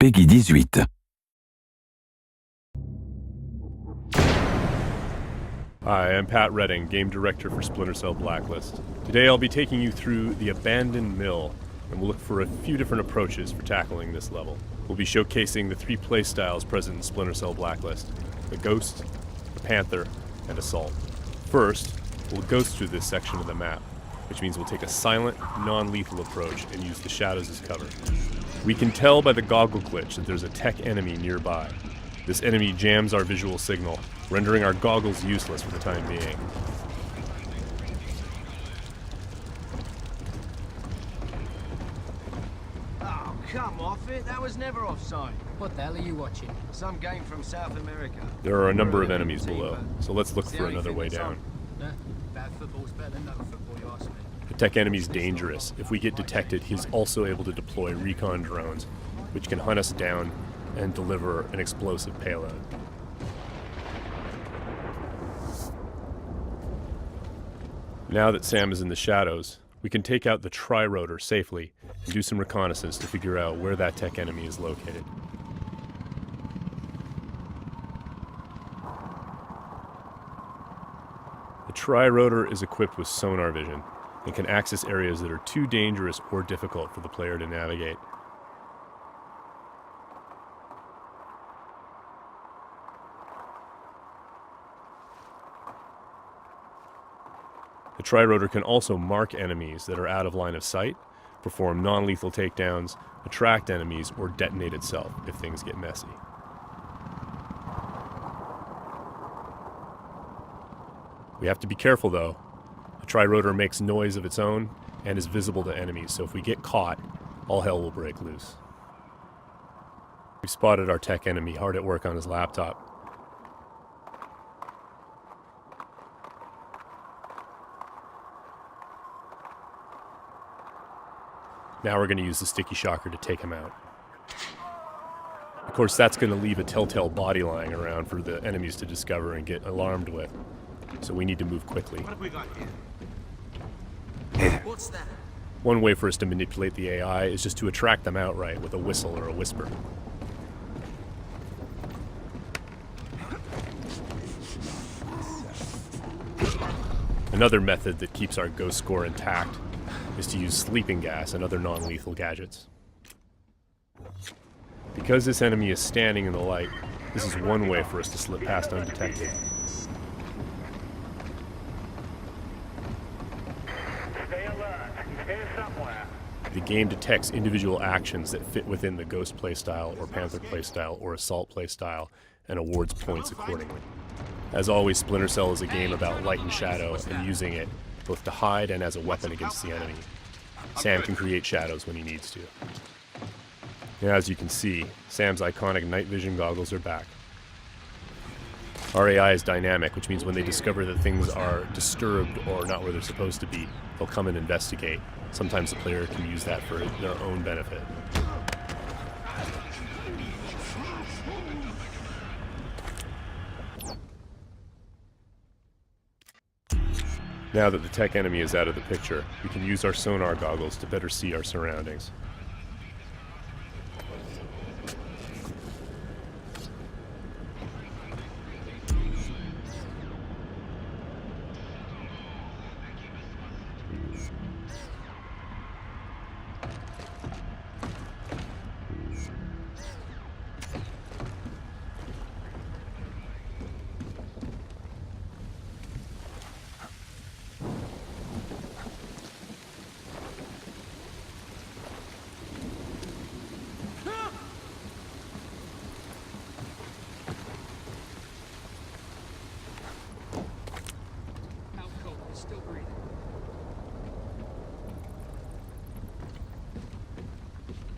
Peggy 18. Hi, I'm Pat Redding, Game Director for Splinter Cell BlackList. Today I'll be taking you through the abandoned mill, and we'll look for a few different approaches for tackling this level. We'll be showcasing the three playstyles present in Splinter Cell BlackList: the Ghost, the Panther, and Assault. First, we'll ghost through this section of the map, which means we'll take a silent, non-lethal approach and use the shadows as cover. We can tell by the goggle glitch that there's a tech enemy nearby. This enemy jams our visual signal, rendering our goggles useless for the time being. Oh, come off it. That was never offside. What the hell are you watching? Some game from South America. There are a number of enemies below, so let's look for another way down. Bad football's better than no football, you ask me. The tech enemy's dangerous. If we get detected, he's also able to deploy recon drones, which can hunt us down and deliver an explosive payload. Now that Sam is in the shadows, we can take out the tri-rotor safely and do some reconnaissance to figure out where that tech enemy is located. The tri-rotor is equipped with sonar vision and can access areas that are too dangerous or difficult for the player to navigate. The tri-rotor can also mark enemies that are out of line of sight, perform non-lethal takedowns, attract enemies, or detonate itself if things get messy. We have to be careful though. The tri-rotor makes noise of its own and is visible to enemies, so if we get caught, all hell will break loose. We've spotted our tech enemy hard at work on his laptop. Now we're going to use the sticky shocker to take him out. Of course, that's going to leave a telltale body lying around for the enemies to discover and get alarmed with. So we need to move quickly. What have we got here? What's that? One way for us to manipulate the AI is just to attract them outright with a whistle or a whisper. Another method that keeps our ghost score intact is to use sleeping gas and other non-lethal gadgets. Because this enemy is standing in the light, this is one way for us to slip past undetected. Stay alert. He's here somewhere. The game detects individual actions that fit within the Ghost playstyle or Panther playstyle or Assault playstyle and awards points accordingly. As always, Splinter Cell is a game about light and shadow and using it both to hide and as a weapon against the enemy. Sam can create shadows when he needs to. Now, as you can see, Sam's iconic night vision goggles are back. Our AI is dynamic, which means when they discover that things are disturbed or not where they're supposed to be, they'll come and investigate. Sometimes the player can use that for their own benefit. Now that the tech enemy is out of the picture, we can use our sonar goggles to better see our surroundings.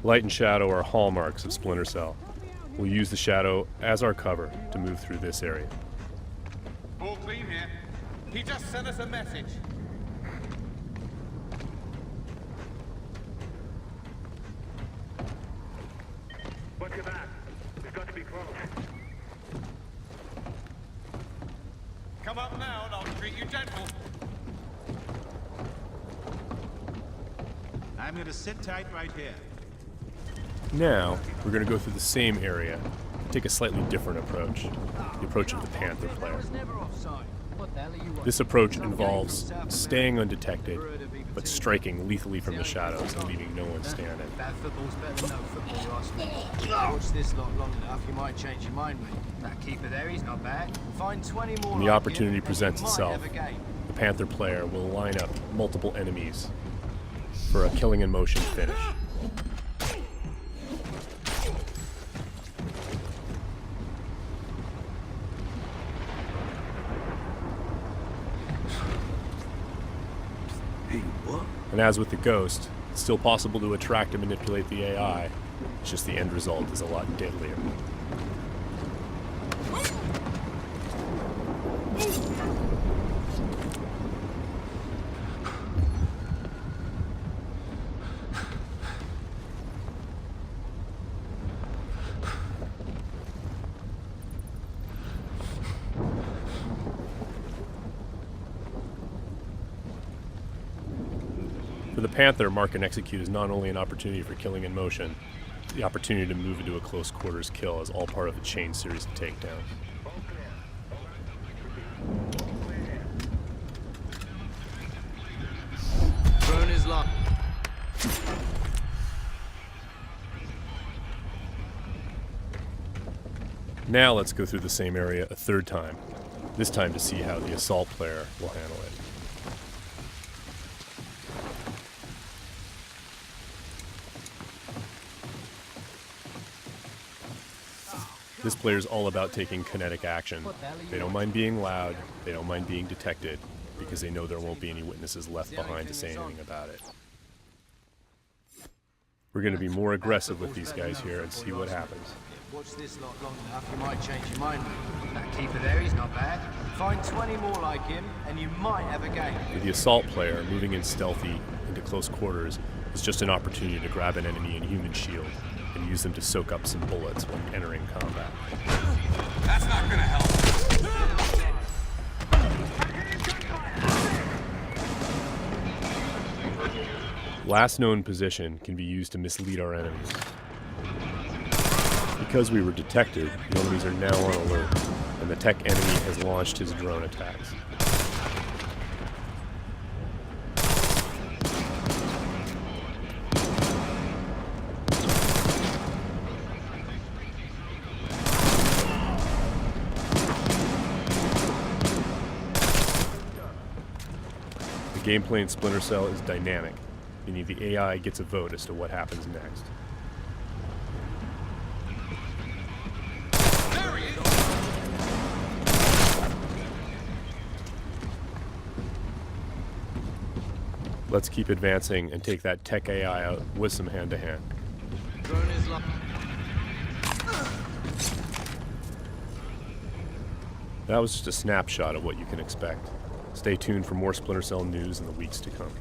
Light and shadow are hallmarks of Splinter Cell. We'll use the shadow as our cover to move through this area. All clean here. He just sent us a message. Watch your back. We've got to be close. Come up now and I'll treat you gentle. I'm gonna sit tight right here. Now, we're going to go through the same area, take a slightly different approach, the approach of the Panther That player. was never offside. What the hell are you watching? This approach involves staying undetected, but striking lethally from the shadows and leaving no one standing. Bad football's better than no football, you ask me. Watch this lot long enough, you might change your mind, mate. That keeper there, he's not bad. Find 20 more When the like opportunity him, and presents you might itself, have a game. the Panther player will line up multiple enemies for a killing in motion finish. And as with the Ghost, it's still possible to attract and manipulate the AI. It's just the end result is a lot deadlier. For the Panther, mark and execute is not only an opportunity for killing in motion, the opportunity to move into a close quarters kill is all part of a chain series of takedowns. Drone is locked. Now let's go through the same area a third time, this time to see how the assault player will handle it. This player is all about taking kinetic action. They don't mind being loud, they don't mind being detected, because they know there won't be any witnesses left behind to say anything about it. We're going to be more aggressive with these guys here and see what happens. Watch this lot long enough, you might change your mind, mate. That keeper there, he's not bad. Find 20 more like him, and you might have a game. For the assault player, moving in stealthy into close quarters is just an opportunity to grab an enemy in human shield and use them to soak up some bullets when entering combat. That's not gonna help. Last known position can be used to mislead our enemies. Because we were detected, the enemies are now on alert, and the tech enemy has launched his drone attacks. The gameplay in Splinter Cell is dynamic, meaning the AI gets a vote as to what happens next. Let's keep advancing and take that tech AI out with some hand-to-hand. Drone is locked. That was just a snapshot of what you can expect. Stay tuned for more Splinter Cell news in the weeks to come.